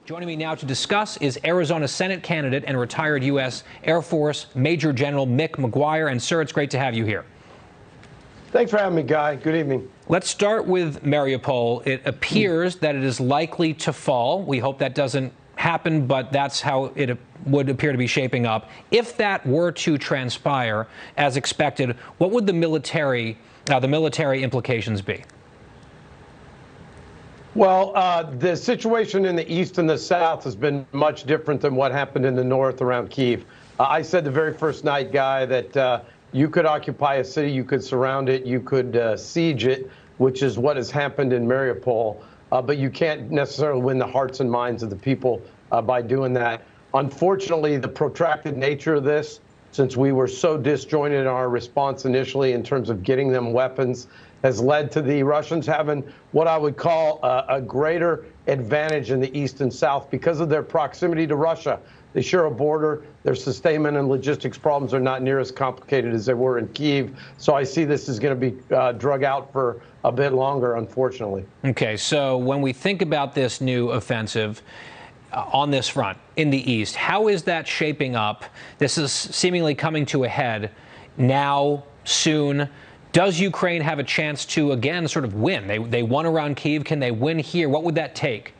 Joining me now to discuss is Arizona Senate candidate and retired U.S. Air Force Major General Mick McGuire. And, sir, it's great to have you here. Thanks for having me, Guy. Good evening. Let's start with Mariupol. It appears that it is likely to fall. We hope that doesn't happen, but that's how it would appear to be shaping up. If that were to transpire as expected, what would the military implications be? Well, the situation in the east and the south has been much different than what happened in the north around Kyiv. I said the very first night, Guy, that you could occupy a city, you could surround it, you could siege it, which is what has happened in Mariupol. But you can't necessarily win the hearts and minds of the people by doing that. Unfortunately, the protracted nature of this, since we were so disjointed in our response initially in terms of getting them weapons, has led to the Russians having what I would call a greater advantage in the east and south because of their proximity to Russia. They share a border. Their sustainment and logistics problems are not near as complicated as they were in Kyiv. So I see this is going to be drug out for a bit longer, unfortunately. Okay, so when we think about this new offensive on this front in the east, how is that shaping up? This is seemingly coming to a head now, soon. Does Ukraine have a chance to, again, sort of win? They won around Kyiv. Can they win here? What would that take?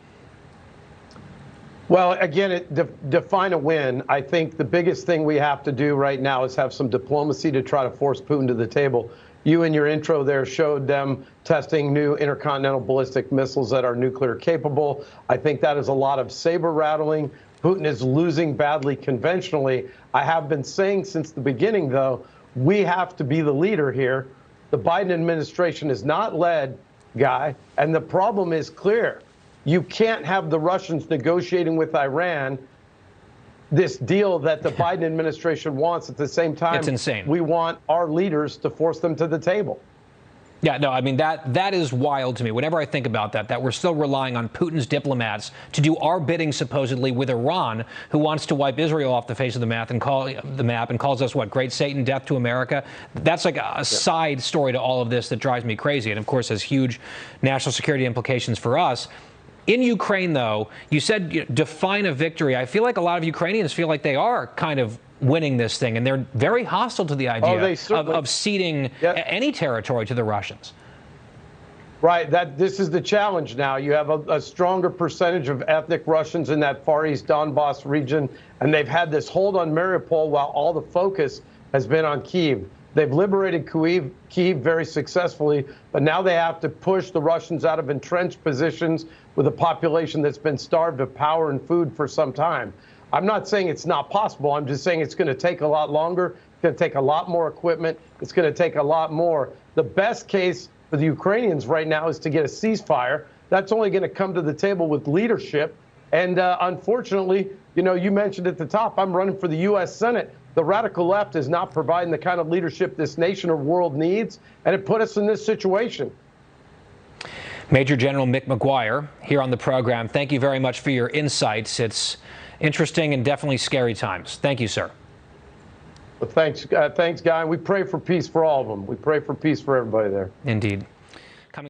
Well, again, define a win. I think the biggest thing we have to do right now is have some diplomacy to try to force Putin to the table. You in your intro there showed them testing new intercontinental ballistic missiles that are nuclear capable. I think that is a lot of saber rattling. Putin is losing badly conventionally. I have been saying since the beginning, though, we have to be the leader here. The Biden administration is not led, Guy, and the problem is clear. You can't have the Russians negotiating with Iran this deal that the Biden administration wants at the same time. It's insane. We want our leaders to force them to the table. Yeah, no, I mean, that is wild to me. Whenever I think about that we're still relying on Putin's diplomats to do our bidding, supposedly, with Iran, who wants to wipe Israel off the face of the map and calls us, what, Great Satan, death to America? That's like a side story to all of this that drives me crazy and, of course, has huge national security implications for us. In Ukraine, though, you said define a victory. I feel like a lot of Ukrainians feel like they are kind of winning this thing, and they're very hostile to the idea of ceding any territory to the Russians. Right. This is the challenge now. You have a stronger percentage of ethnic Russians in that Far East Donbass region, and they've had this hold on Mariupol while all the focus has been on Kyiv. They've liberated Kyiv very successfully, but now they have to push the Russians out of entrenched positions with a population that's been starved of power and food for some time. I'm not saying it's not possible. I'm just saying it's going to take a lot longer. It's going to take a lot more equipment. It's going to take a lot more. The best case for the Ukrainians right now is to get a ceasefire. That's only going to come to the table with leadership. And unfortunately, you mentioned at the top, I'm running for the U.S. Senate. The radical left is not providing the kind of leadership this nation or world needs, and it put us in this situation. Major General Mick McGuire here on the program. Thank you very much for your insights. It's interesting and definitely scary times. Thank you, sir. Well, thanks, Guy. We pray for peace for all of them. We pray for peace for everybody there. Indeed.